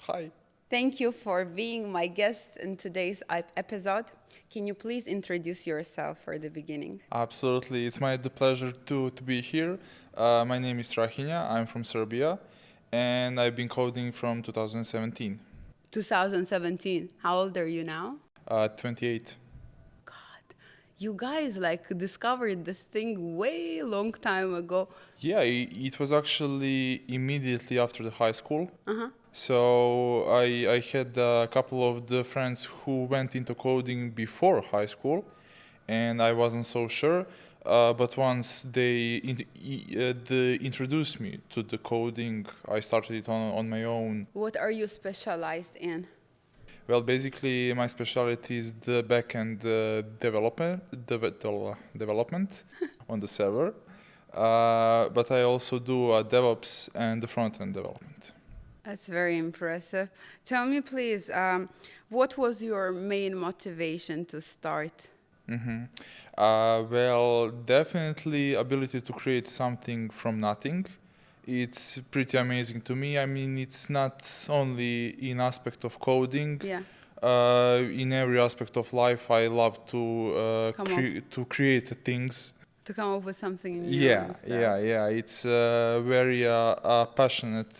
Hi. Thank you for being my guest in today's episode. Can you please introduce yourself for the beginning? Absolutely. It's the pleasure to be here. My name is Strahinja. I'm from Serbia, and I've been coding from 2017. 2017. How old are you now? 28. God, you guys discovered this thing way long time ago. Yeah, it was actually immediately after the high school. Uh-huh. So I had a couple of the friends who went into coding before high school, and I wasn't so sure. But once they introduced me to the coding, I started it on my own. What are you specialized in? Well, basically, my specialty is the backend development on the server, but I also do DevOps and the front-end development. That's very impressive. Tell me, please, what was your main motivation to start? Well, definitely ability to create something from nothing. It's pretty amazing to me. I mean, it's not only in aspect of coding. Yeah. In every aspect of life, I love to to create things. To come up with something new. Yeah. It's a very passionate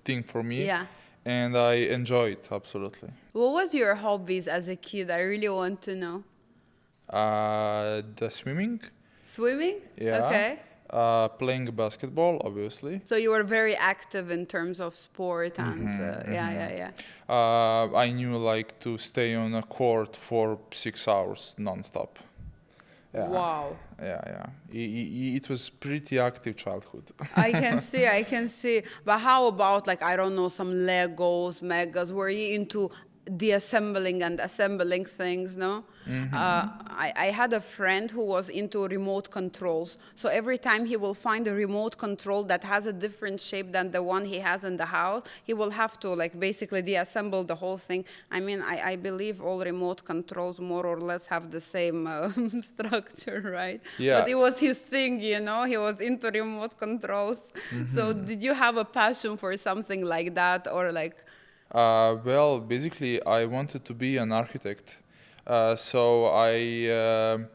thing for me. Yeah. And I enjoy it absolutely. What was your hobbies as a kid? I really want to know. The swimming. Swimming? Yeah. Okay. Playing basketball, obviously. So you were very active in terms of sport and yeah. I knew like to stay on a court for 6 hours non-stop. Yeah. Wow. Yeah. It was pretty active childhood. I can see. But how about I don't know, some Legos, Megas? Were you into deassembling and assembling things, no? I had a friend who was into remote controls. So every time he will find a remote control that has a different shape than the one he has in the house, he will have to basically deassemble the whole thing. I mean, I believe all remote controls more or less have the same structure, right? Yeah. But it was his thing, he was into remote controls. So did you have a passion for something like that or Well, basically, I wanted to be an architect. So I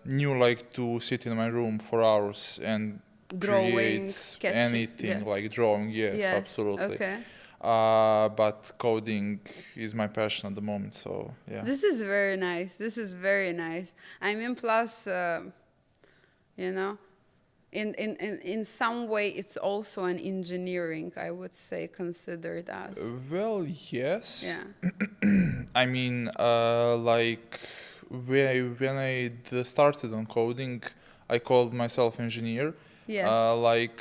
knew to sit in my room for hours and drawing, create sketching, anything like drawing. Yes, absolutely. Okay. But coding is my passion at the moment. So yeah. This is very nice. I mean, plus, in some way, it's also an engineering, I would say, considered as. Well, yes. Yeah. I mean, when I started on coding, I called myself engineer. Yes.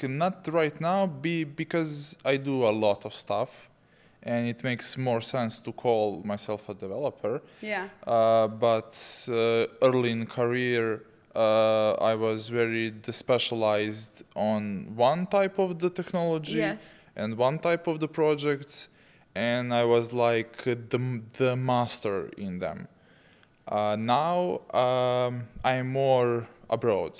Not right now, because I do a lot of stuff, and it makes more sense to call myself a developer. Yeah. But early in career, I was very specialized on one type of the technology. Yes. And one type of the projects, and I was like the master in them. Now I'm more abroad,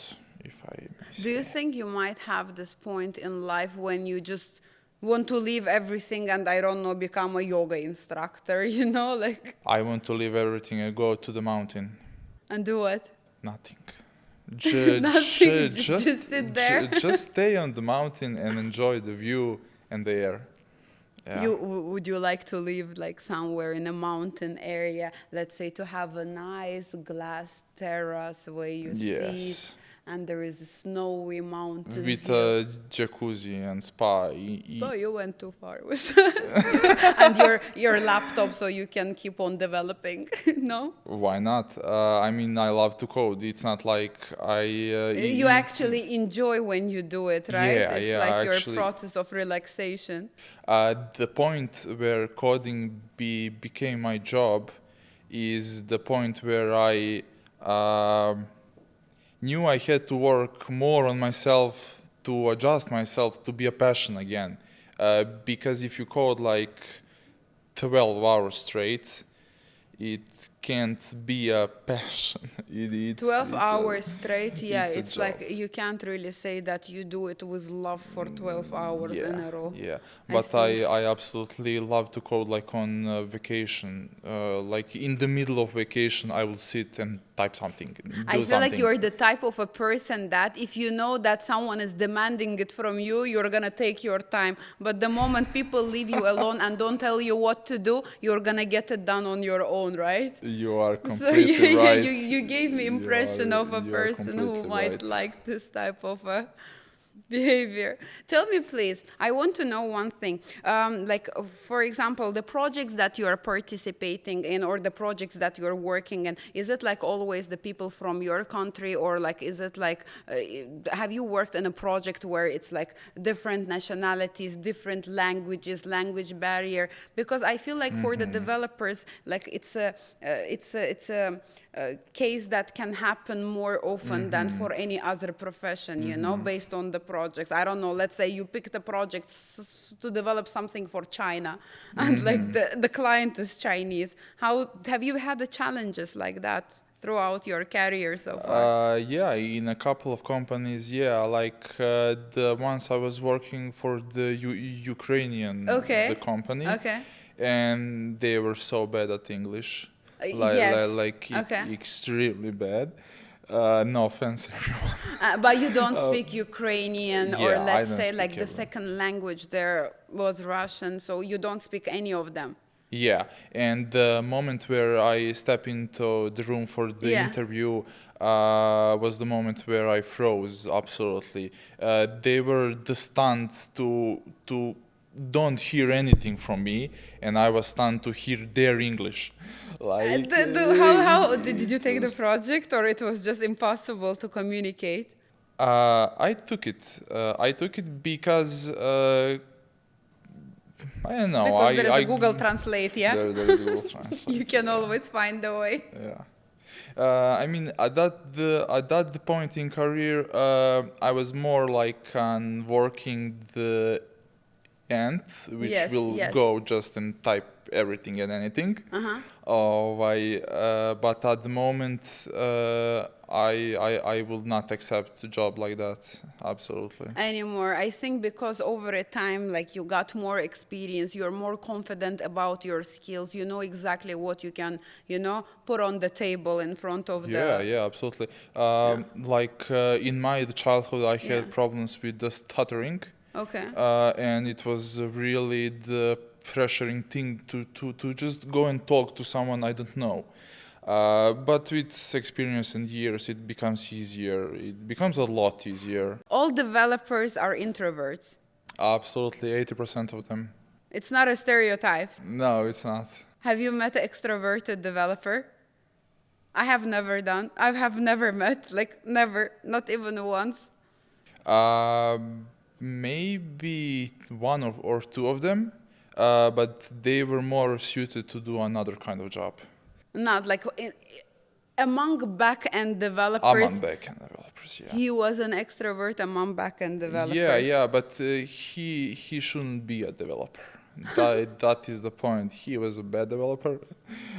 if I may say. Do you think you might have this point in life when you just want to leave everything and, I don't know, become a yoga instructor, I want to leave everything and go to the mountain. And do what? Nothing. Nothing, just sit there. Just stay on the mountain and enjoy the view and the air. Yeah. Would you like to live somewhere in a mountain area, let's say, to have a nice glass terrace where you sit and there is a snowy mountain with hill. a jacuzzi and spa. Oh, you went too far with and your laptop, so you can keep on developing. No? Why not? I mean, I love to code. It's not like I. You actually enjoy when you do it, right? Yeah, it's your process of relaxation. The point where coding became my job is the point where I knew I had to work more on myself to adjust myself to be a passion again. Because if you code 12 hours straight, it can't be a passion. 12 hours straight, yeah, it's a it's job. like you can't really say that you do it with love for 12 hours in a row. Yeah. I But think. I absolutely love to code like on vacation. Like in the middle of vacation, I will sit and type something, I do feel like something. you're the type of a person that if you know that someone is demanding it from you, you're gonna take your time. But the moment people leave you alone and don't tell you what to do, you're gonna get it done on your own, right? You are So completely yeah, right. you gave me impression of a You are person who completely might right. like this type of a behavior. Tell me, please, I want to know one thing. For example, the projects that you are participating in or the projects that you're working in, is it like always the people from your country or like, is it like, have you worked in a project where it's like different nationalities, different languages, language barrier? Because I feel like for the developers, like it's a case that can happen more often than for any other profession, you know, based on the projects. I don't know, let's say you picked a project to develop something for China and like the client is Chinese. How have you had the challenges like that throughout your career so far? Yeah, in a couple of companies, yeah, like the ones I was working for the Ukrainian the Okay. company, Okay. and they were so bad at English, Yes. Okay. extremely bad. No offense, everyone. But you don't speak Ukrainian or Yeah, I let's don't say like speak the everyone. second language there was Russian, so you don't speak any of them. Yeah, and the moment where I step into the room for the Yeah. interview was the moment where I froze. Absolutely, they were the stunned to don't hear anything from me, and I was stunned to hear their English. Like How did you it take the was. project or it was just impossible to communicate? I took it. I took it because I don't know. Because there is a Google Translate, yeah? There is Google Translate. You can Yeah. always find a way. Yeah. I mean, at that point in career, I was more like on working the end, which Yes, will yes. go just and type everything and anything. Uh-huh. But at the moment, I will not accept a job like that. Absolutely. Anymore. I think because over a time, like you got more experience, you're more confident about your skills. You know exactly what you can, put on the table in front of Yeah, the. yeah, absolutely. Yeah. Like in my childhood, I Yeah. had problems with the stuttering. Okay. And it was really the pressuring thing to just go and talk to someone I don't know. But with experience and years, it becomes easier. It becomes a lot easier. All developers are introverts. Absolutely, 80% of them. It's not a stereotype. No, it's not. Have you met an extroverted developer? I have never met, like never, not even once. Maybe or two of them, but they were more suited to do another kind of job. Not like among back-end developers, Among backend developers, yeah. he was an extrovert among back-end developers. Yeah, but he shouldn't be a developer. That is the point. He was a bad developer,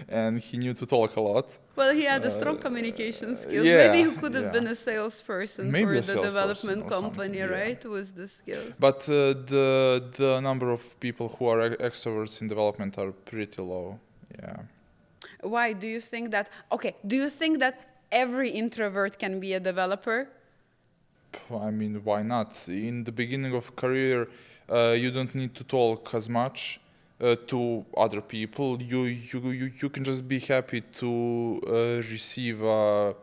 and he knew to talk a lot. Well, he had a strong communication skills. yeah, Maybe he could have yeah. been a salesperson Maybe for a the salesperson development or something, company, yeah. right? With the skills. But the number of people who are extroverts in development are pretty low. Yeah. Why do you think that? Okay, do you think that every introvert can be a developer? I mean, why not? In the beginning of career, you don't need to talk as much to other people. You can just be happy to receive a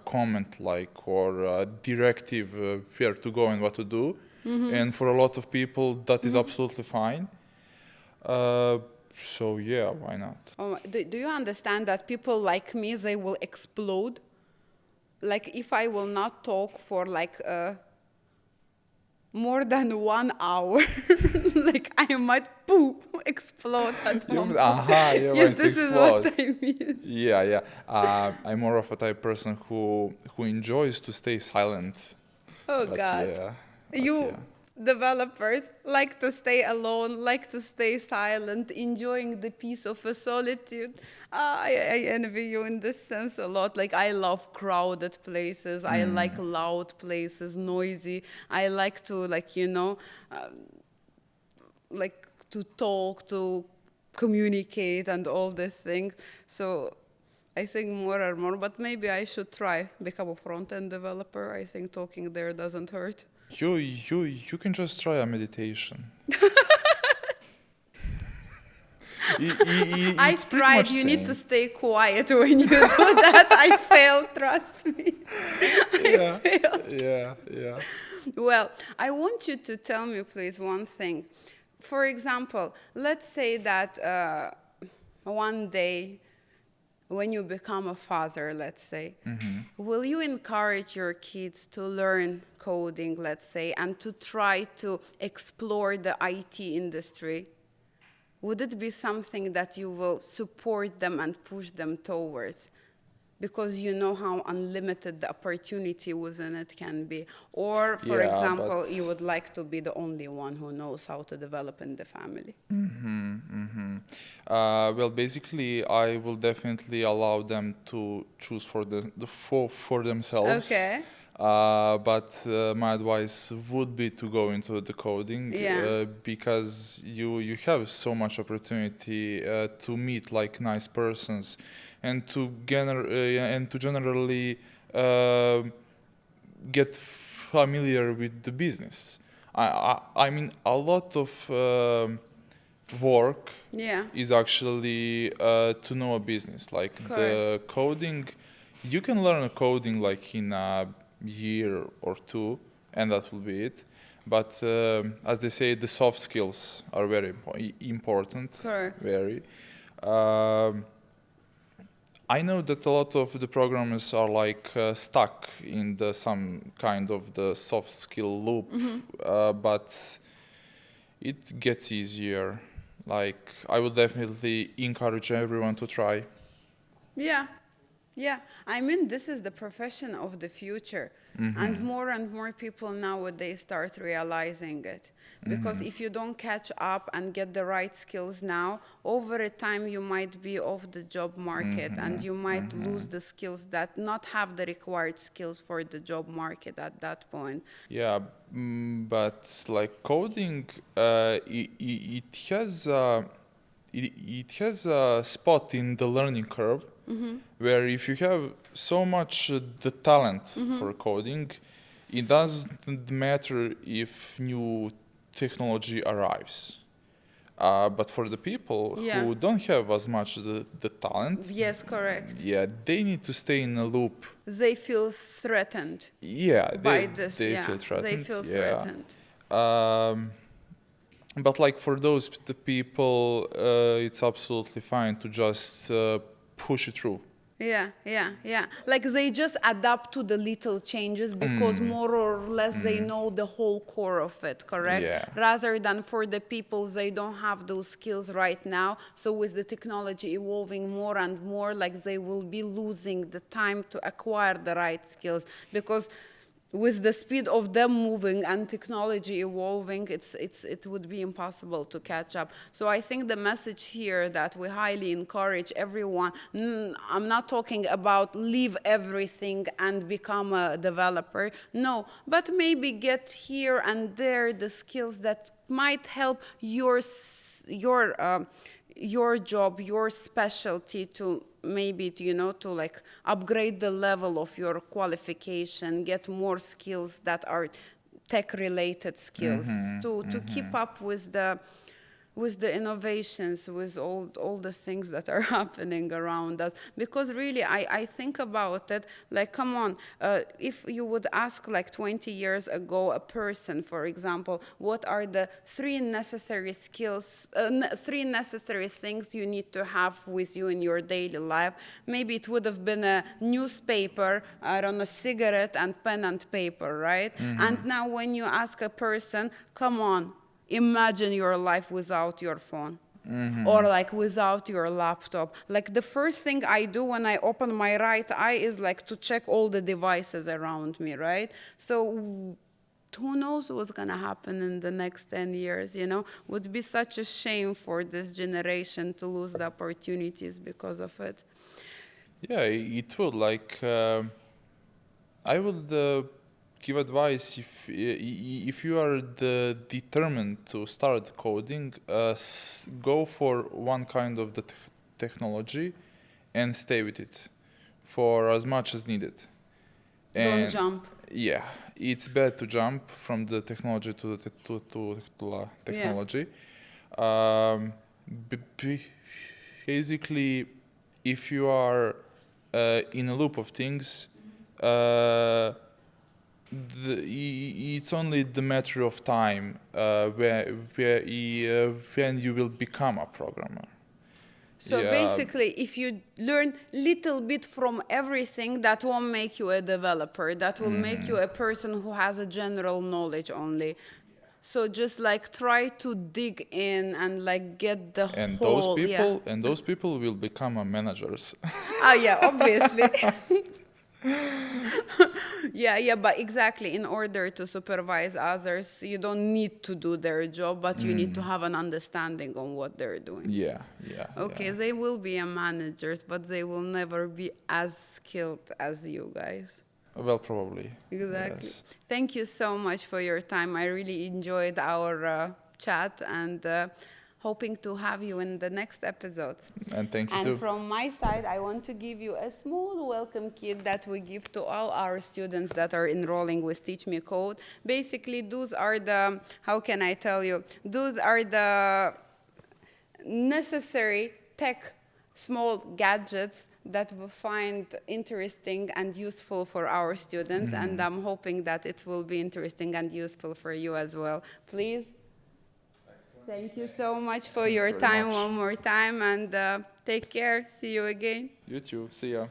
comment like or a directive where to go and what to do. And for a lot of people, that is absolutely fine. So yeah, why not? Oh, do you understand that people like me, they will explode? Like if I will not talk for like more than 1 hour, like I might explode at one point. You Yeah, might this explode. is what I mean. Yeah. I'm more of a type person who enjoys to stay silent. Oh But God. yeah. You yeah. developers like to stay alone, like to stay silent, enjoying the peace of a solitude. I envy you in this sense a lot. Like, I love crowded places. I like loud places, noisy. I like to, like, like to talk, to communicate and all these things. So I think more and more, but maybe I should try become a front-end developer. I think talking there doesn't hurt. You can just try a meditation. I It's pretty tried. much You need to same. stay quiet when you do that. I failed, trust me. Yeah, Failed. yeah. Well, I want you to tell me, please, one thing. For example, let's say that one day when you become a father, let's say, will you encourage your kids to learn coding, let's say, and to try to explore the IT industry? Would it be something that you will support them and push them towards? Because you know how unlimited the opportunity within it can be. Or, for Yeah, but example, you would like to be the only one who knows how to develop in the family. well, basically, I will definitely allow them to choose for themselves. Okay. But my advice would be to go into the coding Yeah. because you have so much opportunity to meet like nice persons and to generally uh, get familiar with the business. I mean, a lot of work Yeah. is actually to know a business. Like Correct. the coding, you can learn a coding like in a year or two, and that will be it. But as they say, the soft skills are very important. Correct. Very. Um, I know that a lot of the programmers are like stuck in some kind of the soft skill loop, but it gets easier. Like I would definitely encourage everyone to try. Yeah, yeah. I mean, this is the profession of the future. And more people nowadays start realizing it. Because if you don't catch up and get the right skills now, over a time you might be off the job market and you might lose the skills that not have the required skills for the job market at that point. Yeah, but like coding, it has it has a spot in the learning curve where if you have so much the talent for coding, it doesn't matter if new technology arrives. But for the people Yeah. who don't have as much the talent, Yes, correct. yeah, they need to stay in a loop. They feel threatened Yeah, by this. they Yeah, feel they threatened. feel Yeah. threatened. But like for the people, it's absolutely fine to just push it through. Yeah. Like they just adapt to the little changes because more or less they know the whole core of it, correct? Yeah. Rather than for the people, they don't have those skills right now. So with the technology evolving more and more, like they will be losing the time to acquire the right skills because with the speed of them moving and technology evolving, it would be impossible to catch up. So I think the message here that we highly encourage everyone, I'm not talking about leave everything and become a developer, no, but maybe get here and there the skills that might help your job, your specialty to maybe to like upgrade the level of your qualification, get more skills that are tech related skills to keep up with the innovations, with all the things that are happening around us. Because really, I think about it, like, come on, if you would ask like 20 years ago a person, for example, what are the three necessary skills, three necessary things you need to have with you in your daily life, maybe it would have been a newspaper, I don't know, cigarette and pen and paper, right? And now when you ask a person, come on, imagine your life without your phone or like without your laptop. Like the first thing I do when I open my right eye is like to check all the devices around me, right? So who knows what's going to happen in the next 10 years, you know? Would be such a shame for this generation to lose the opportunities because of it. Yeah, it would. Like, I would give advice if you are determined to start coding, go for one kind of the technology and stay with it for as much as needed. Don't jump. Yeah, it's bad to jump from the technology to the technology. Basically, if you are in a loop of things, it's only the matter of time when you will become a programmer. So basically, if you learn little bit from everything, that won't make you a developer. That will make you a person who has a general knowledge only. So just like try to dig in and like get the and whole. those people will become managers. Oh yeah, obviously. Yeah, but exactly. In order to supervise others, you don't need to do their job, but you need to have an understanding on what they're doing. Yeah. Okay, they will be managers, but they will never be as skilled as you guys. Well, probably. Exactly. Yes. Thank you so much for your time. I really enjoyed our chat and hoping to have you in the next episodes. And thank you And too. from my side, I want to give you a small welcome kit that we give to all our students that are enrolling with TeachMeCode. Basically, those are the, how can I tell you, those are the necessary tech small gadgets that we find interesting and useful for our students, and I'm hoping that it will be interesting and useful for you as well. Please. Thank you so much for your time one more time, and take care. See you again. You too. See ya.